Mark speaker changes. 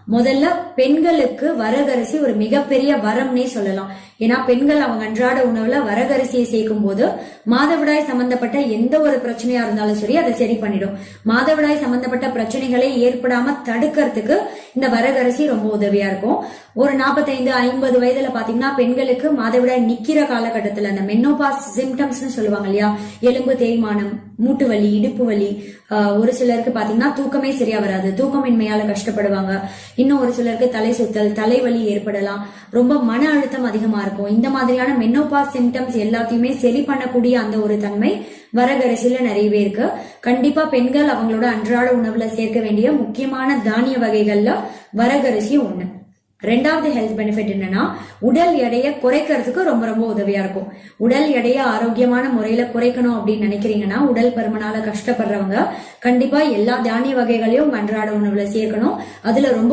Speaker 1: முதல்ல பெண்களுக்கு வரகரிசி ஒரு மிகப்பெரிய வரம்னே சொல்லலாம். ஏன்னா பெண்கள் அவங்க அன்றாட உணவுல வரகரிசியை சேர்க்கும் போது மாதவிடாய் சம்பந்தப்பட்ட எந்த ஒரு பிரச்சனையா இருந்தாலும் சரி அதை சரி பண்ணிடும். மாதவிடாய் சம்பந்தப்பட்ட பிரச்சனைகளே ஏற்படாம தடுக்கிறதுக்கு இந்த வரகரிசி ரொம்ப உதவியா இருக்கும். ஒரு 45-50 வயதுல பாத்தீங்கன்னா பெண்களுக்கு மாதவிடாய் நிக்கிற காலகட்டத்துல அந்த மெனோபாஸ் சிம்டம்ஸ் சொல்லுவாங்க இல்லையா, எலும்பு தேய்மானம், மூட்டு வலி, இடுப்பு வலி, ஒரு சிலருக்கு பாத்தீங்கன்னா தூக்கமே சரியா வராது, தூக்கமின்மையால கஷ்டப்படுவாங்க. இன்னும் ஒரு சிலருக்கு தலை சுத்தல், தலைவலி ஏற்படலாம், ரொம்ப மன அழுத்தம் அதிகமா இருக்கும். இந்த மாதிரியான மெனோபாஸ் சிம்டம்ஸ் எல்லாத்தையுமே சரி பண்ணக்கூடிய அந்த ஒரு தன்மை வரகரிசியில நிறையவே இருக்கு. கண்டிப்பா பெண்கள் அவங்களோட அன்றாட உணவுல சேர்க்க வேண்டிய முக்கியமான தானிய வகைகள்ல வரகரிசி ஒண்ணு. ரெண்டாவது ஹெல்த் பெனிஃபிட் என்னன்னா, உடல் எடையை குறைக்கிறதுக்கு ரொம்ப ரொம்ப உதவியா இருக்கும். உடல் எடையை ஆரோக்கியமான முறையில குறைக்கணும் அப்படின்னு நினைக்கிறீங்கன்னா, உடல் பருமனால கஷ்டப்படுறவங்க கண்டிப்பா எல்லா தானிய வகைகளையும் அன்றாட உணவுல சேர்க்கணும். அதுல ரொம்ப